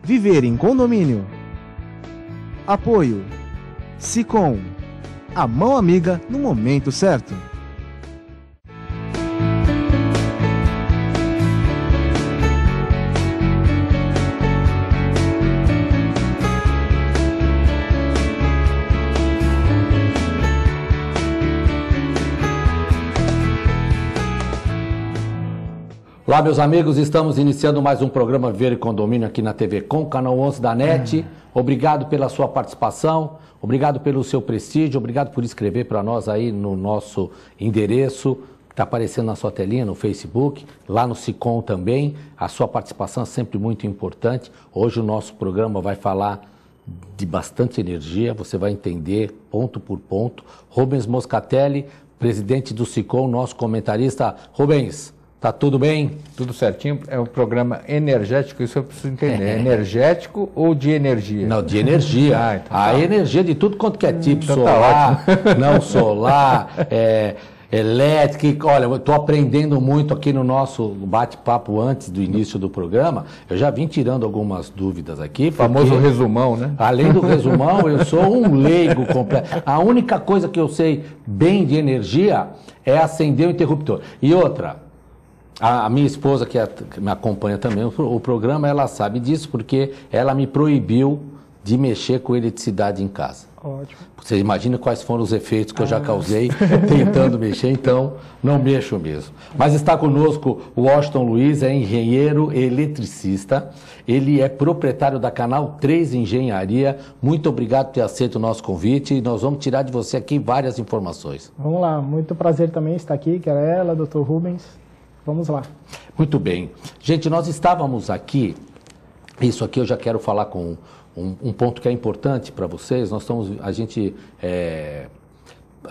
Viver em condomínio. Apoio Sicom, a mão amiga no momento certo. Olá, meus amigos, estamos iniciando mais um programa Viver em Condomínio aqui na TV Com, canal 11 da NET. Obrigado pela sua participação, obrigado pelo seu prestígio, obrigado por escrever para nós aí no nosso endereço, que está aparecendo na sua telinha, no Facebook, lá no Sicom também. A sua participação é sempre muito importante. Hoje o nosso programa vai falar de bastante energia, você vai entender ponto por ponto. Rubens Moscatelli, presidente do Sicom, nosso comentarista. Rubens, tá tudo bem? Tudo certinho. É um programa energético, isso eu preciso entender. É energético ou de energia? Não, de energia. Então a energia de tudo quanto que é tipo, então solar, não solar, elétrica. Olha, eu estou aprendendo muito aqui no nosso bate-papo antes do início do programa. Eu já vim tirando algumas dúvidas aqui. O famoso resumão, né? Além do resumão, eu sou um leigo completo. A única coisa que eu sei bem de energia é acender o interruptor. E outra... A minha esposa, que me acompanha também o programa, ela sabe disso porque ela me proibiu de mexer com eletricidade em casa. Ótimo. Você imagina quais foram os efeitos que eu já causei tentando mexer, então não mexo mesmo. Mas está conosco o Washington Luiz, é engenheiro eletricista, ele é proprietário da Canal 3 Engenharia. Muito obrigado por ter aceito o nosso convite e nós vamos tirar de você aqui várias informações. Vamos lá, muito prazer também estar aqui, que era ela, Dr. Rubens. Vamos lá. Muito bem. Gente, nós estávamos aqui, isso aqui eu já quero falar com um ponto que é importante para vocês. A gente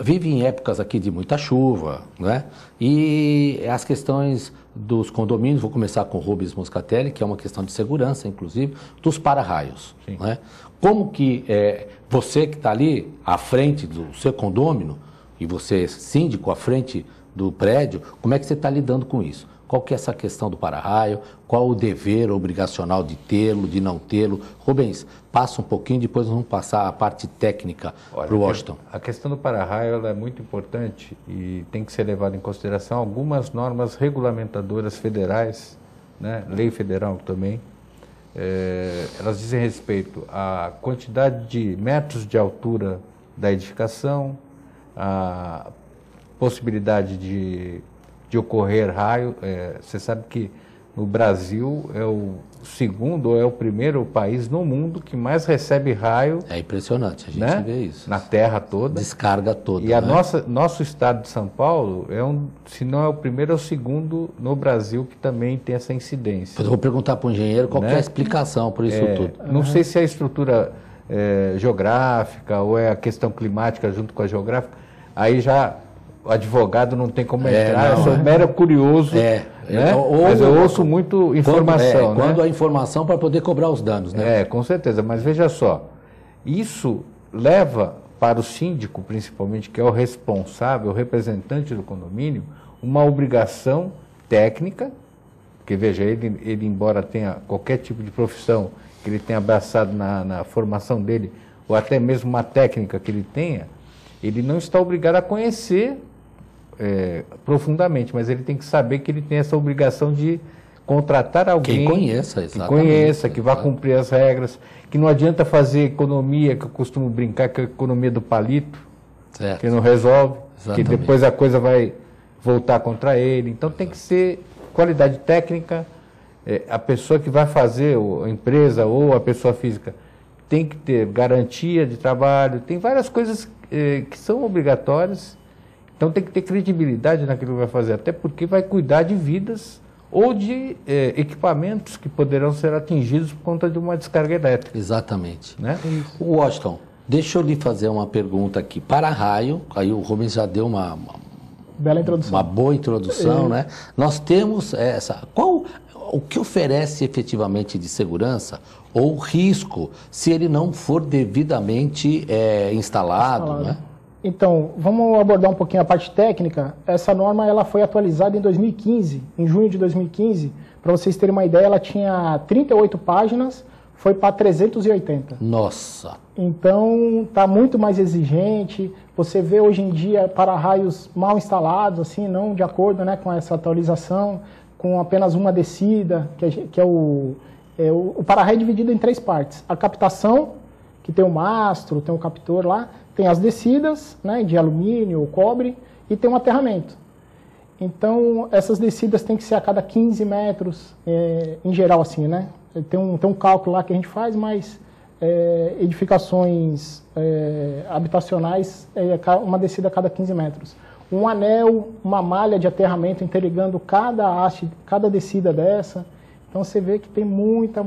vive em épocas aqui de muita chuva, né? E as questões dos condomínios, vou começar com o Rubens Moscatelli, que é uma questão de segurança, inclusive, dos para-raios, né? Como que você que está ali à frente do seu condômino, e você síndico à frente do prédio, como é que você está lidando com isso? Qual que é essa questão do para-raio? Qual o dever obrigacional de tê-lo, de não tê-lo? Rubens, passa um pouquinho, depois nós vamos passar a parte técnica para o Washington. A questão do para-raio ela é muito importante e tem que ser levada em consideração algumas normas regulamentadoras federais, né? Lei federal também. Elas dizem respeito à quantidade de metros de altura da edificação, a possibilidade de ocorrer raio. Você sabe que no Brasil é o segundo ou é o primeiro país no mundo que mais recebe raio. É impressionante, a gente vê isso. Na terra toda. Descarga toda. E nosso estado de São Paulo se não é o primeiro, é o segundo no Brasil que também tem essa incidência. Eu vou perguntar para o engenheiro qual que é a explicação por isso tudo. Não sei se é a estrutura geográfica ou é a questão climática junto com a geográfica. Aí já o advogado não tem como entrar, eu sou mero curioso, né? Mas eu ouço muito informação. Quando a informação para poder cobrar os danos, né? Com certeza, mas veja só, isso leva para o síndico, principalmente, que é o responsável, o representante do condomínio, uma obrigação técnica, porque veja, ele embora tenha qualquer tipo de profissão que ele tenha abraçado na formação dele, ou até mesmo uma técnica que ele tenha, ele não está obrigado a conhecer profundamente, mas ele tem que saber que ele tem essa obrigação de contratar alguém que vá cumprir as regras, que não adianta fazer economia, que eu costumo brincar que é a economia do palito, que não resolve, que depois a coisa vai voltar contra ele. Então tem que ser qualidade técnica, a pessoa que vai fazer, a empresa ou a pessoa física, tem que ter garantia de trabalho, tem várias coisas que são obrigatórias, então tem que ter credibilidade naquilo que vai fazer, até porque vai cuidar de vidas ou de equipamentos que poderão ser atingidos por conta de uma descarga elétrica. Exatamente. Né? Washington, deixa eu lhe fazer uma pergunta aqui. Para-raio, aí o Rubens já deu uma bela introdução. Uma boa introdução, né? Nós temos o que oferece efetivamente de segurança ou risco se ele não for devidamente instalado, né? Então, vamos abordar um pouquinho a parte técnica. Essa norma ela foi atualizada em 2015, em junho de 2015. Para vocês terem uma ideia, ela tinha 38 páginas foi para 380. Nossa! Então, está muito mais exigente. Você vê hoje em dia para-raios mal instalados, assim, não de acordo, né, com essa atualização, com apenas uma descida, que é o para-raio dividido em 3 partes. A captação, que tem o mastro, tem o captor lá, tem as descidas, né, de alumínio ou cobre, e tem um aterramento. Então, essas descidas têm que ser a cada 15 metros, em geral, assim, né? Tem um cálculo lá que a gente faz, mas edificações habitacionais, uma descida a cada 15 metros. Um anel, uma malha de aterramento interligando cada haste, cada descida dessa. Então você vê que tem muita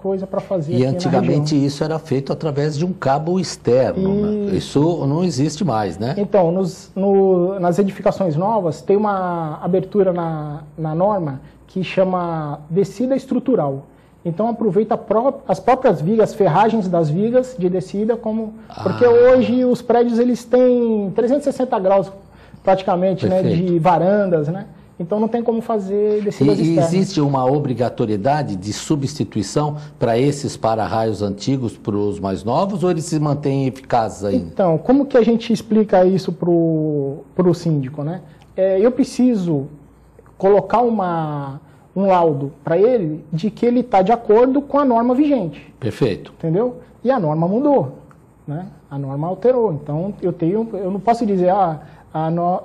coisa para fazer. E antigamente isso era feito através de um cabo externo. Isso não existe mais, né? Então, nas edificações novas, tem uma abertura na norma que chama descida estrutural. Então aproveita as próprias vigas, as ferragens das vigas de descida, porque hoje os prédios eles têm 360 graus praticamente, né, de varandas, né? Então não tem como fazer descidas externas. Existe uma obrigatoriedade de substituição para esses para-raios antigos para os mais novos, ou eles se mantêm eficazes ainda? Então, como que a gente explica isso para o síndico, né? Eu preciso colocar um laudo para ele de que ele está de acordo com a norma vigente. Perfeito. Entendeu? E a norma mudou, né? A norma alterou. Então eu não posso dizer,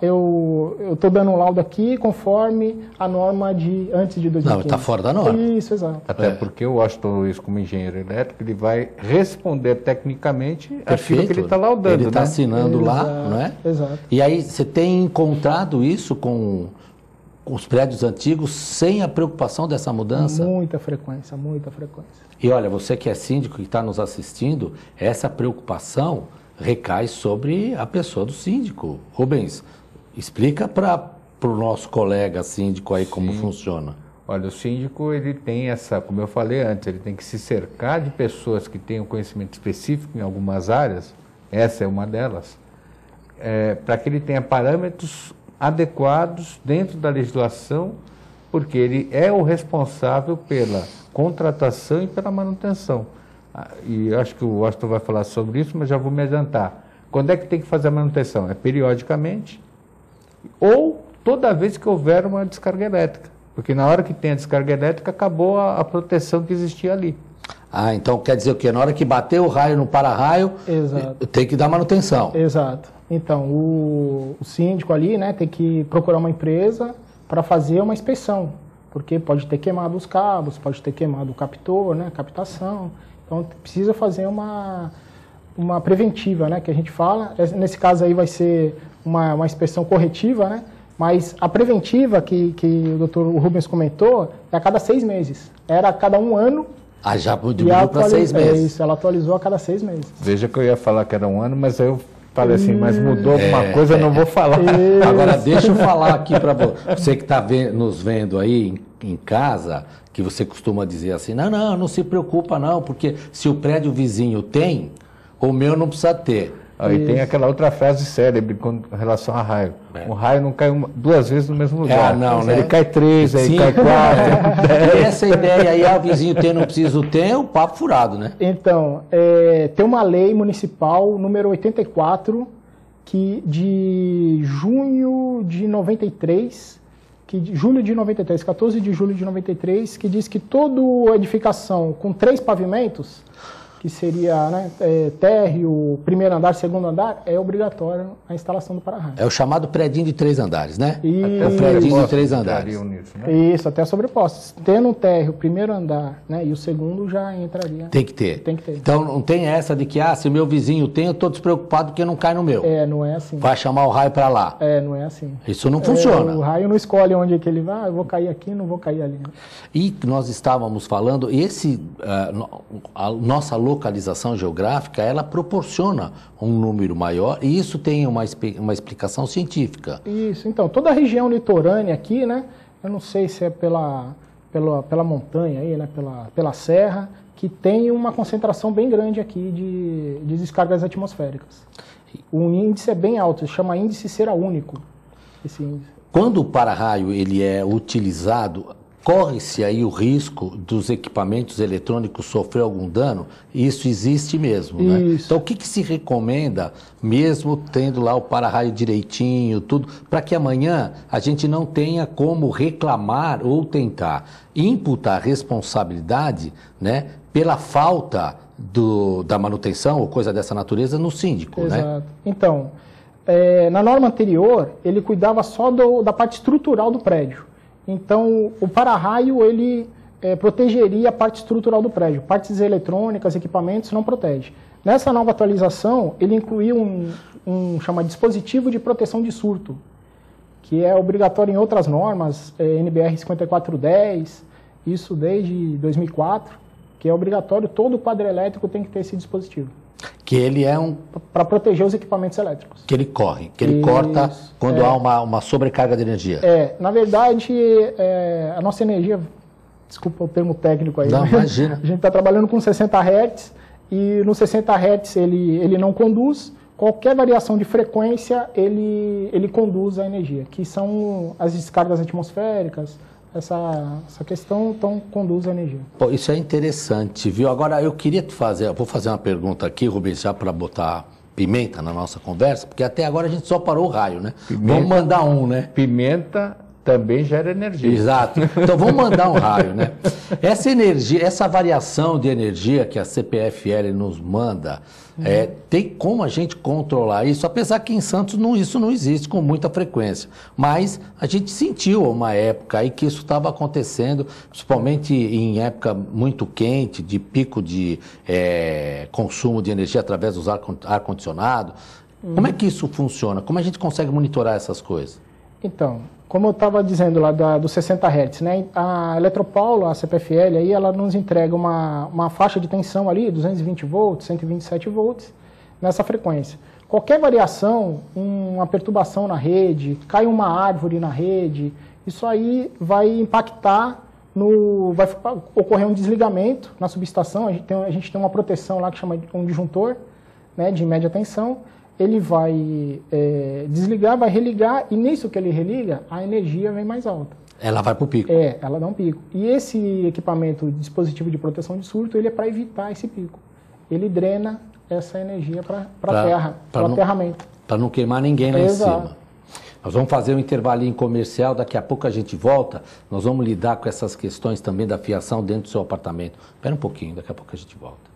eu estou dando um laudo aqui conforme a norma de antes de 2015. Não, está fora da norma. Isso, exato. Até porque o Washington Luiz, como engenheiro elétrico, ele vai responder tecnicamente aquilo que ele está laudando. Ele está assinando lá, não é? Exato. E aí você tem encontrado isso com os prédios antigos sem a preocupação dessa mudança? Muita frequência, muita frequência. E olha, você que é síndico que está nos assistindo, essa preocupação recai sobre a pessoa do síndico. Rubens, explica para o nosso colega síndico aí como funciona. Olha, o síndico, ele tem como eu falei antes, ele tem que se cercar de pessoas que tenham conhecimento específico em algumas áreas, essa é uma delas, para que ele tenha parâmetros adequados dentro da legislação, porque ele é o responsável pela contratação e pela manutenção. E acho que o Washington vai falar sobre isso, mas já vou me adiantar. Quando é que tem que fazer a manutenção? É periodicamente ou toda vez que houver uma descarga elétrica. Porque na hora que tem a descarga elétrica, acabou a proteção que existia ali. Então quer dizer o quê? Na hora que bater o raio no para-raio, tem que dar manutenção. Exato. Então, o síndico ali, né, tem que procurar uma empresa para fazer uma inspeção. Porque pode ter queimado os cabos, pode ter queimado o captor, né, captação. Então, precisa fazer uma preventiva, né, que a gente fala. Nesse caso aí vai ser uma inspeção corretiva, né, mas a preventiva que o Dr. Rubens comentou é a cada 6 meses. Era a cada 1 ano. Já diminuiu para 6 meses. Isso, ela atualizou a cada 6 meses. Veja que eu ia falar que era 1 ano, mas eu falei assim, mas mudou alguma coisa, eu não vou falar. Agora, deixa eu falar aqui para você que está nos vendo aí em casa, que você costuma dizer assim, não se preocupa não, porque se o prédio vizinho tem, o meu não precisa ter. E tem aquela outra frase célebre com relação a raio. O raio não cai 2 vezes no mesmo lugar. Né? Ele cai 3, aí cai 4. E essa ideia aí, o vizinho tem, não preciso ter, é um papo furado, né? Então, tem uma lei municipal, número 84, que de junho de 93, julho de 93, 14 de julho de 93, que diz que toda edificação com 3 pavimentos, que seria, né, térreo, primeiro andar, segundo andar, é obrigatório a instalação do para-raio. É o chamado predinho de 3 andares, né? É o predinho de 3 andares. Nisso, né? Isso, até sobrepostos. Tendo um térreo, primeiro andar, né, e o segundo já entraria. Tem que ter. Tem que ter. Então não tem essa de que, se o meu vizinho tem, eu estou despreocupado porque não cai no meu. Não é assim. Vai chamar o raio para lá. Não é assim. Isso não funciona. O raio não escolhe onde é que ele vai, eu vou cair aqui, não vou cair ali. E nós estávamos falando, a nossa localização geográfica, ela proporciona um número maior e isso tem uma explicação científica. Isso, então, toda a região litorânea aqui, né, eu não sei se é pela montanha aí, né, pela serra, que tem uma concentração bem grande aqui de descargas atmosféricas. O índice é bem alto, se chama índice cera único, esse índice. Quando o para-raio ele é utilizado, corre-se aí o risco dos equipamentos eletrônicos sofrer algum dano? Isso existe mesmo, né? Então, o que se recomenda, mesmo tendo lá o para-raio direitinho, tudo, para que amanhã a gente não tenha como reclamar ou tentar imputar responsabilidade, né, pela falta da manutenção ou coisa dessa natureza no síndico, Exato. né? Então, na norma anterior, ele cuidava só da parte estrutural do prédio. Então, o para-raio, ele protegeria a parte estrutural do prédio. Partes eletrônicas, equipamentos, não protege. Nessa nova atualização, ele incluiu chama dispositivo de proteção de surto, que é obrigatório em outras normas, NBR 5410, isso desde 2004, que é obrigatório, todo quadro elétrico tem que ter esse dispositivo. Que ele é para proteger os equipamentos elétricos. Que ele corre, que ele corta quando há uma sobrecarga de energia. Na verdade, a nossa energia, desculpa o termo técnico aí. Não, imagina. A gente está trabalhando com 60 Hz e no 60 Hz ele não conduz. Qualquer variação de frequência, ele conduz a energia, que são as descargas atmosféricas. Essa questão, então, conduz a energia. Pô, isso é interessante, viu? Agora, eu queria vou fazer uma pergunta aqui, Rubens, já para botar pimenta na nossa conversa, porque até agora a gente só parou o raio, né? Vamos mandar né? Pimenta também gera energia. Exato. Então, vamos mandar um raio, né? Essa energia, essa variação de energia que a CPFL nos manda, tem como a gente controlar isso, apesar que em Santos isso não existe com muita frequência. Mas a gente sentiu uma época aí que isso estava acontecendo, principalmente em época muito quente, de pico de consumo de energia através dos ar-condicionado. Como é que isso funciona? Como a gente consegue monitorar essas coisas? Então, como eu estava dizendo lá dos 60 Hz, né? A Eletropaulo, a CPFL, aí ela nos entrega uma faixa de tensão ali, 220 volts, 127 volts, nessa frequência. Qualquer variação, uma perturbação na rede, cai uma árvore na rede, isso aí vai impactar, vai ocorrer um desligamento na subestação, a gente tem uma proteção lá que chama de um disjuntor, né, de média tensão. Ele vai desligar, vai religar, e nisso que ele religa, a energia vem mais alta. Ela vai para o pico. Ela dá um pico. E esse equipamento, dispositivo de proteção de surto, ele é para evitar esse pico. Ele drena essa energia para a terra, para o aterramento. Para não queimar ninguém lá em cima. Nós vamos fazer um intervalinho comercial, daqui a pouco a gente volta, nós vamos lidar com essas questões também da fiação dentro do seu apartamento. Espera um pouquinho, daqui a pouco a gente volta.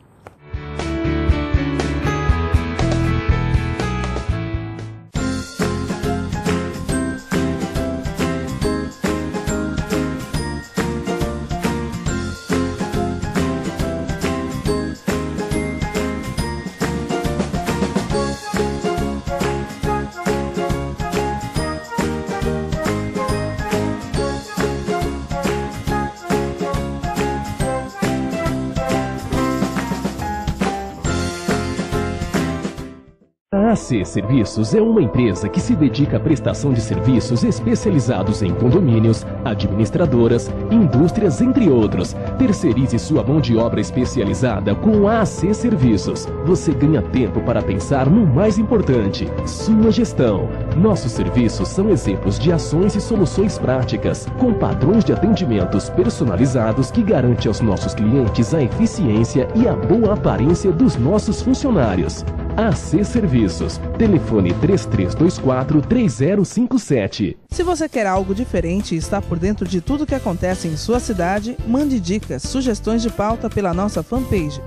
A AC Serviços é uma empresa que se dedica à prestação de serviços especializados em condomínios, administradoras, indústrias, entre outros. Terceirize sua mão de obra especializada com a AC Serviços. Você ganha tempo para pensar no mais importante, sua gestão. Nossos serviços são exemplos de ações e soluções práticas, com padrões de atendimentos personalizados que garante aos nossos clientes a eficiência e a boa aparência dos nossos funcionários. AC Serviços. Telefone 3324-3057. Se você quer algo diferente e está por dentro de tudo que acontece em sua cidade, mande dicas, sugestões de pauta pela nossa fanpage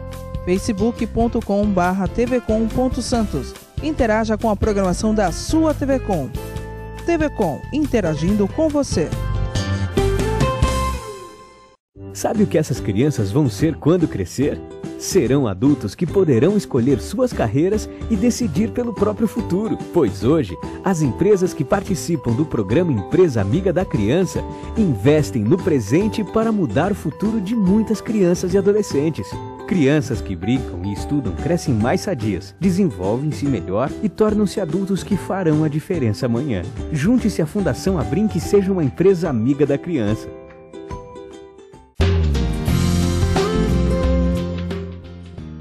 facebook.com/tvcom.santos. Interaja com a programação da sua TV Com. TV Com, interagindo com você. Sabe o que essas crianças vão ser quando crescer? Serão adultos que poderão escolher suas carreiras e decidir pelo próprio futuro, pois hoje as empresas que participam do programa Empresa Amiga da Criança investem no presente para mudar o futuro de muitas crianças e adolescentes. Crianças que brincam e estudam crescem mais sadias, desenvolvem-se melhor e tornam-se adultos que farão a diferença amanhã. Junte-se à Fundação Abrinq e seja uma empresa amiga da criança.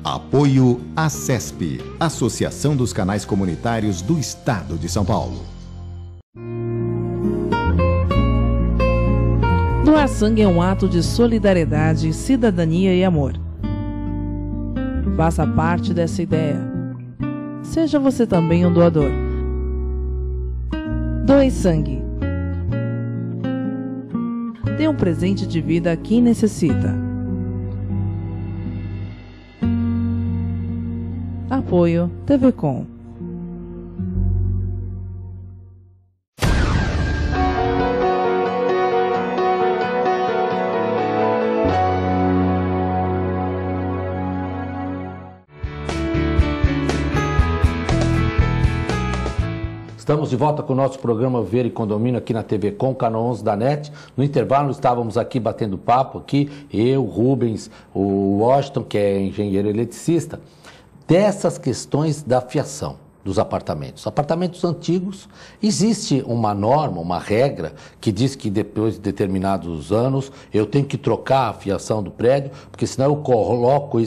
Apoio ACESP, Associação dos Canais Comunitários do Estado de São Paulo. Doar sangue é um ato de solidariedade, cidadania e amor. Faça parte dessa ideia. Seja você também um doador. Doe sangue. Dê um presente de vida a quem necessita. Apoio TVCom. Estamos de volta com o nosso programa Ver e Condomínio aqui na TVCom, canal 11 da NET. No intervalo estávamos aqui batendo papo, aqui, eu, Rubens, o Washington, que é engenheiro eletricista, dessas questões da fiação dos apartamentos. Apartamentos antigos, existe uma norma, uma regra, que diz que depois de determinados anos eu tenho que trocar a fiação do prédio, porque senão eu coloco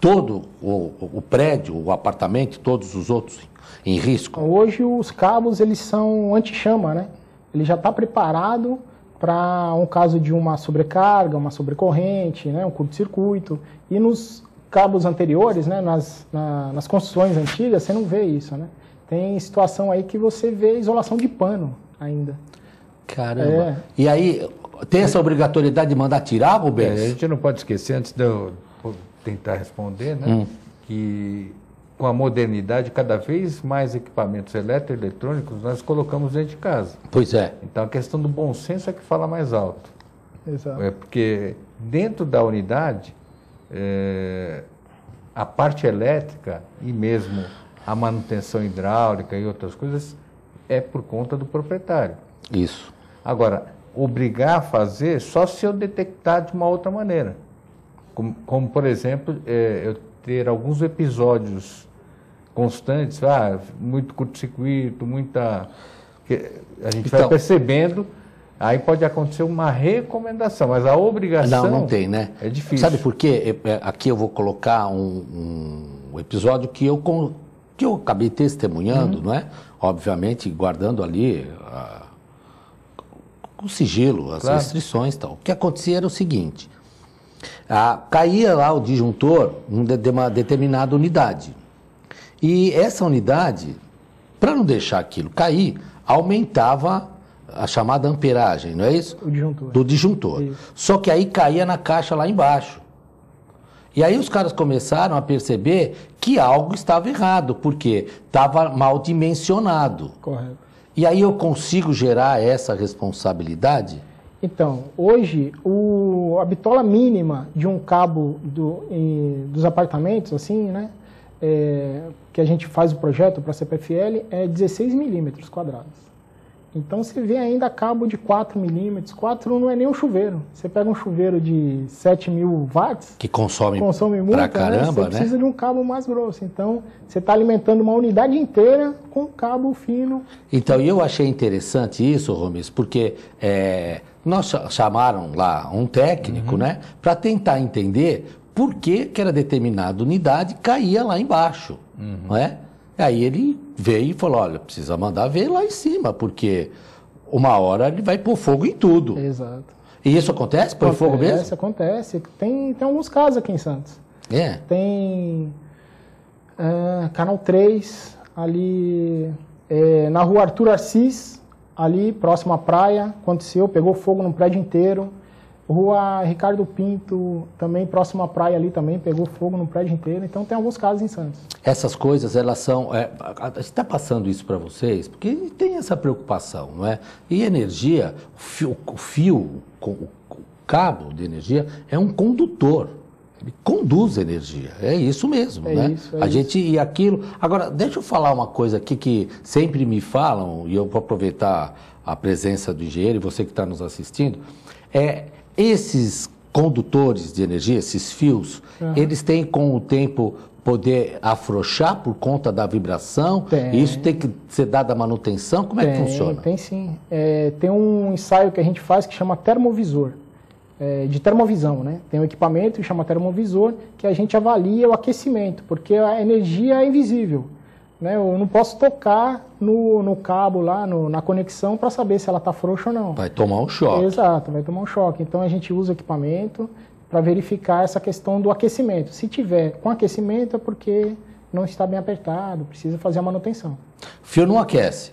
todo o prédio, o apartamento, todos os outros em risco. Hoje os cabos eles são anti-chama, né? Ele já está preparado para um caso de uma sobrecarga, uma sobrecorrente, né? Um curto-circuito. E nos cabos anteriores, né? Nas construções antigas, você não vê isso, né? Tem situação aí que você vê isolação de pano ainda. Caramba! E aí, tem essa obrigatoriedade de mandar tirar, Rubens? A gente não pode esquecer, antes de eu tentar responder, né? Que com a modernidade, cada vez mais equipamentos eletroeletrônicos nós colocamos dentro de casa. Pois é. Então a questão do bom senso é que fala mais alto. Exato. Porque dentro da unidade, a parte elétrica e mesmo a manutenção hidráulica e outras coisas é por conta do proprietário. Isso. Agora, obrigar a fazer só se eu detectar de uma outra maneira. Como por exemplo, eu ter alguns episódios constantes, muito curto-circuito, muita... A gente vai percebendo, aí pode acontecer uma recomendação, mas a obrigação... Não tem, né? É difícil. Sabe por quê? Aqui eu vou colocar um episódio que eu acabei testemunhando, não é? Obviamente, guardando ali com sigilo, as restrições e tal. O que acontecia era o seguinte... caía lá o disjuntor de uma determinada unidade. E essa unidade, para não deixar aquilo cair, aumentava a chamada amperagem, não é isso? O disjuntor. Do disjuntor. Isso. Só que aí caía na caixa lá embaixo. E aí os caras começaram a perceber que algo estava errado, porque estava mal dimensionado. Correto. E aí eu consigo gerar essa responsabilidade? Então, hoje, a bitola mínima de um cabo dos apartamentos, assim, né, que a gente faz o projeto para a CPFL, é 16 milímetros quadrados. Então, você vê ainda cabo de 4 milímetros. 4 não é nem um chuveiro. Você pega um chuveiro de 7.000 watts... Que consome muito, pra caramba, né? Você precisa de um cabo mais grosso. Então, você está alimentando uma unidade inteira com um cabo fino. Então, eu achei interessante isso, Rubens, porque... nós chamaram lá um técnico, né, para tentar entender por que aquela determinada unidade caía lá embaixo, não é? Aí ele veio e falou, olha, precisa mandar ver lá em cima, porque uma hora ele vai pôr fogo em tudo. Exato. E isso acontece? Põe fogo mesmo? Acontece. Tem alguns casos aqui em Santos. Tem Canal 3, ali na rua Arthur Assis, ali, próximo à praia, aconteceu, pegou fogo num prédio inteiro. Rua Ricardo Pinto, também próximo à praia ali, também pegou fogo num prédio inteiro. Então, tem alguns casos em Santos. Essas coisas, elas são... a gente está passando isso para vocês, porque tem essa preocupação, não é? E energia, o cabo de energia é um condutor. Ele conduz energia, é isso mesmo, né? A gente e aquilo... Agora, deixa eu falar uma coisa aqui que sempre me falam, e eu vou aproveitar a presença do engenheiro e você que está nos assistindo, esses condutores de energia, esses fios, eles têm com o tempo poder afrouxar por conta da vibração? E isso tem que ser dada a manutenção? Como é que funciona? Tem sim. Tem um ensaio que a gente faz que chama termovisor. De termovisão, né? Tem um equipamento que chama termovisor, que a gente avalia o aquecimento, porque a energia é invisível. né? Eu não posso tocar no cabo lá, na conexão, para saber se ela está frouxa ou não. Vai tomar um choque. Exato, vai tomar um choque. Então a gente usa o equipamento para verificar essa questão do aquecimento. Se tiver com aquecimento é porque não está bem apertado, precisa fazer a manutenção. Fio não aquece?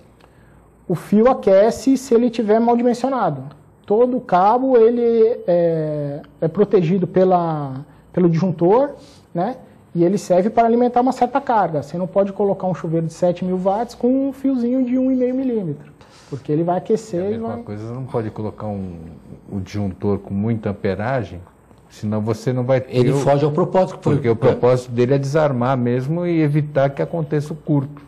O fio aquece se ele estiver mal dimensionado. Todo cabo ele é protegido pelo disjuntor, né? E ele serve para alimentar uma certa carga. Você não pode colocar um chuveiro de 7.000 watts com um fiozinho de 1,5 milímetro, porque ele vai aquecer. É a mesma coisa, você não pode colocar o disjuntor com muita amperagem, senão você não vai ter... Ele foge ao propósito. Porque o propósito dele é desarmar mesmo e evitar que aconteça o curto.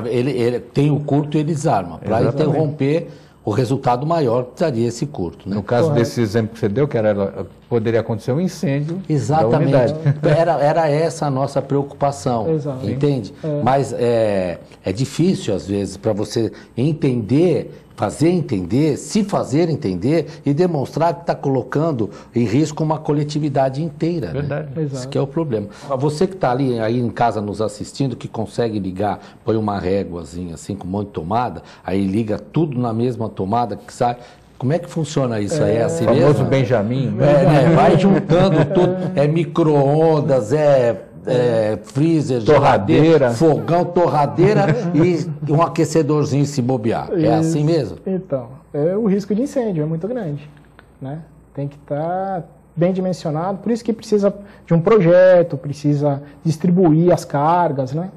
Ele tem o curto e ele desarma. Para interromper o resultado maior, precisaria esse curto. Né? No caso desse exemplo que você deu, que poderia acontecer um incêndio. Exatamente. Da unidade. Era essa a nossa preocupação. Exato. Entende? Mas é difícil, às vezes, para você entender, se fazer entender e demonstrar que está colocando em risco uma coletividade inteira. Verdade. Né? Esse que é o problema. Você que está ali aí em casa nos assistindo, que consegue ligar, põe uma réguazinha assim com um monte de tomada, aí liga tudo na mesma tomada que sai. Como é que funciona isso aí? É assim mesmo? O famoso Benjamin. Vai juntando tudo. É micro-ondas, freezer, torradeira, fogão, torradeira e um aquecedorzinho se bobear. Isso. É assim mesmo? Então, o risco de incêndio é muito grande, né? Tem que estar bem dimensionado, por isso que precisa de um projeto, precisa distribuir as cargas, né?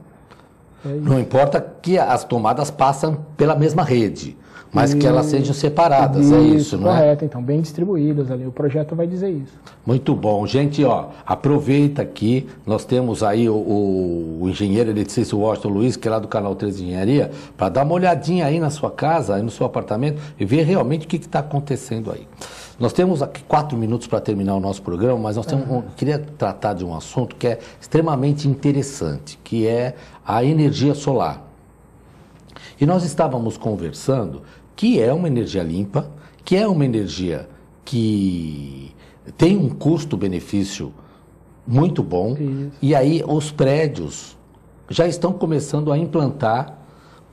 Não importa que as tomadas passam pela mesma rede, mas que elas sejam separadas, é isso, não é? Correto, então, bem distribuídas ali, o projeto vai dizer isso. Muito bom. Gente, aproveita aqui, nós temos aí o engenheiro eletricista Washington Luiz, que é lá do canal 13 Engenharia, para dar uma olhadinha aí na sua casa, aí no seu apartamento, e ver realmente o que está acontecendo aí. Nós temos aqui 4 minutos para terminar o nosso programa, mas nós queria tratar de um assunto que é extremamente interessante, que é a energia solar. E nós estávamos conversando que é uma energia limpa, que é uma energia que tem um custo-benefício muito bom. Isso. E aí os prédios já estão começando a implantar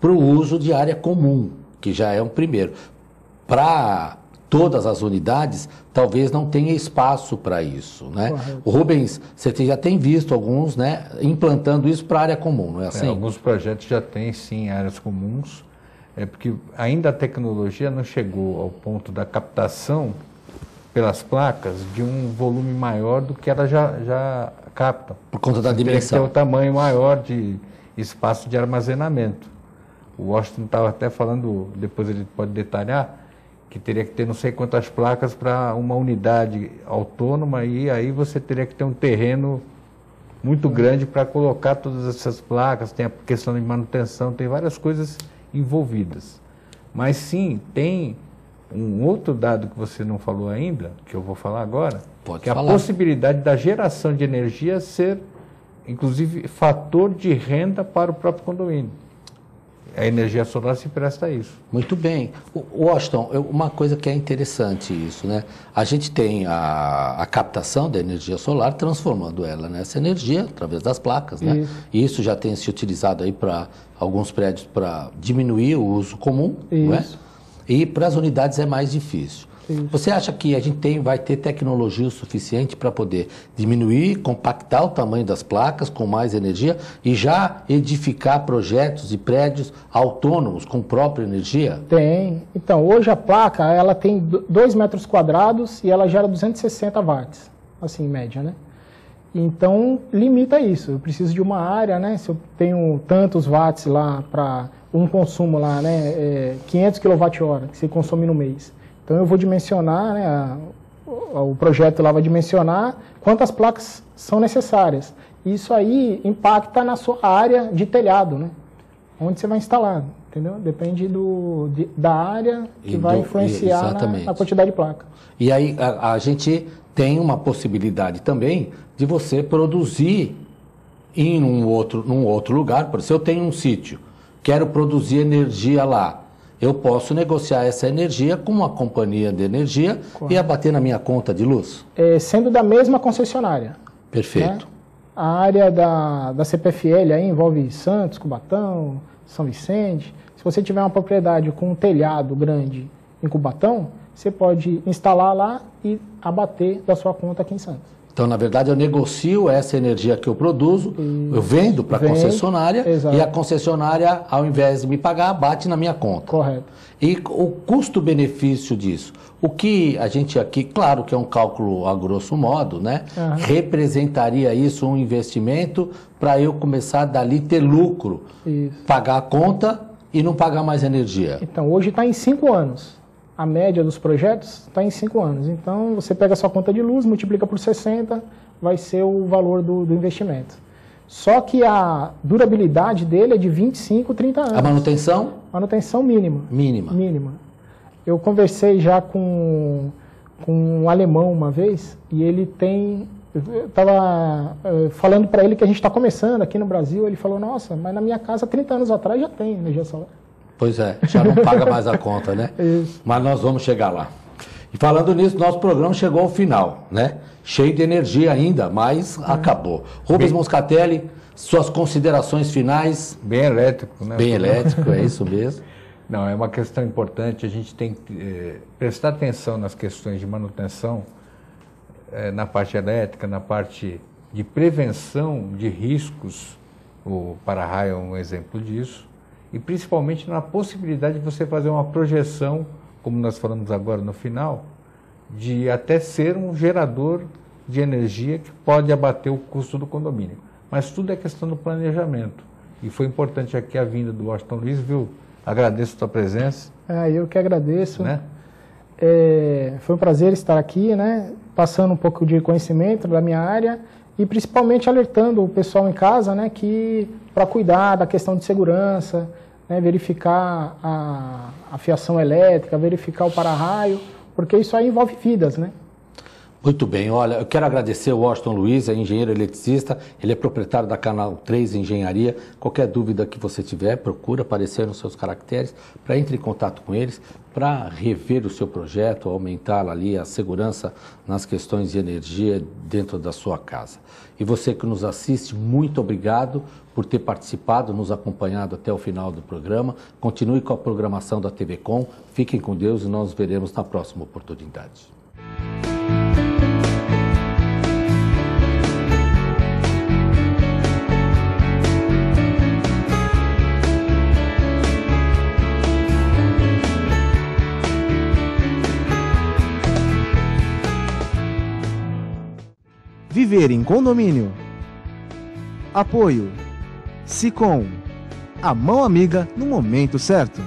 para o uso de área comum, que já é um primeiro. Para todas as unidades, talvez não tenha espaço para isso, né? Correto. O Rubens, você já tem visto alguns, né, implantando isso para área comum, não é assim? Alguns projetos já têm, sim, áreas comuns, porque ainda a tecnologia não chegou ao ponto da captação pelas placas de um volume maior do que ela já capta. Por conta da dimensão. Tem o tamanho maior de espaço de armazenamento. O Washington estava até falando, depois ele pode detalhar, que teria que ter não sei quantas placas para uma unidade autônoma e aí você teria que ter um terreno muito grande para colocar todas essas placas, tem a questão de manutenção, tem várias coisas envolvidas. Mas sim, tem um outro dado que você não falou ainda, que eu vou falar agora, que é a possibilidade da geração de energia ser, inclusive, fator de renda para o próprio condomínio. A energia solar se presta a isso. Muito bem. Washington, uma coisa que é interessante isso, né? A gente tem a captação da energia solar, transformando ela nessa energia através das placas, né? Isso. E isso já tem se utilizado aí para alguns prédios para diminuir o uso comum, não é? E para as unidades é mais difícil. Isso. Você acha que a gente vai ter tecnologia o suficiente para poder diminuir, compactar o tamanho das placas com mais energia e já edificar projetos e prédios autônomos com própria energia? Tem. Então, hoje a placa ela tem 2 metros quadrados e ela gera 260 watts, assim, em média, né? Então, limita isso. Eu preciso de uma área, né? Se eu tenho tantos watts lá para um consumo lá, né? 500 kWh que se consome no mês. Então eu vou dimensionar, né, o projeto lá vai dimensionar quantas placas são necessárias. Isso aí impacta na sua área de telhado, né? Onde você vai instalar, entendeu? Depende da área que vai influenciar na quantidade de placa. E aí a gente tem uma possibilidade também de você produzir em num outro lugar. Por exemplo, se eu tenho um sítio, quero produzir energia lá, eu posso negociar essa energia com uma companhia de energia. Correto. E abater na minha conta de luz? Sendo da mesma concessionária. Perfeito. Né? A área da CPFL aí envolve Santos, Cubatão, São Vicente. Se você tiver uma propriedade com um telhado grande em Cubatão, você pode instalar lá e abater da sua conta aqui em Santos. Então, na verdade, eu negocio essa energia que eu produzo, eu vendo para a concessionária, exato. E a concessionária, ao invés de me pagar, bate na minha conta. Correto. E o custo-benefício disso? O que a gente aqui, claro que é um cálculo a grosso modo, né? Uhum. Representaria isso um investimento para eu começar dali ter lucro, isso. Pagar a conta e não pagar mais energia. Então, hoje está em 5 anos. A média dos projetos está em 5 anos. Então, você pega a sua conta de luz, multiplica por 60, vai ser o valor do investimento. Só que a durabilidade dele é de 25, 30 anos. A manutenção? Manutenção mínima. Mínima. Mínima. Eu conversei já com um alemão uma vez, e ele tem... Eu estava falando para ele que a gente está começando aqui no Brasil, ele falou, nossa, mas na minha casa 30 anos atrás já tem energia solar. Pois é, já não paga mais a conta, né? Isso. Mas nós vamos chegar lá. E falando nisso, nosso programa chegou ao final, né? Cheio de energia ainda, mas acabou. Rubens Moscatelli, suas considerações finais. Bem elétrico, né? Bem elétrico, é isso mesmo. Não, é uma questão importante, a gente tem que prestar atenção nas questões de manutenção, na parte elétrica, na parte de prevenção de riscos, o para-raio é um exemplo disso, e principalmente na possibilidade de você fazer uma projeção, como nós falamos agora no final, de até ser um gerador de energia que pode abater o custo do condomínio. Mas tudo é questão do planejamento. E foi importante aqui a vinda do Washington Luiz, viu? Agradeço a tua presença. Eu que agradeço. Né? Foi um prazer estar aqui, né? Passando um pouco de conhecimento da minha área e principalmente alertando o pessoal em casa, né, que para cuidar da questão de segurança, né, verificar a fiação elétrica, verificar o para-raio, porque isso aí envolve vidas, né? Muito bem, olha, eu quero agradecer o Washington Luiz, é engenheiro eletricista, ele é proprietário da Canal 3 Engenharia. Qualquer dúvida que você tiver, procura aparecer nos seus caracteres, para entre em contato com eles, para rever o seu projeto, aumentar ali a segurança nas questões de energia dentro da sua casa. E você que nos assiste, muito obrigado por ter participado, nos acompanhado até o final do programa. Continue com a programação da TV Com, fiquem com Deus e nós nos veremos na próxima oportunidade. Viver em condomínio. Apoio Sicom, a mão amiga no momento certo.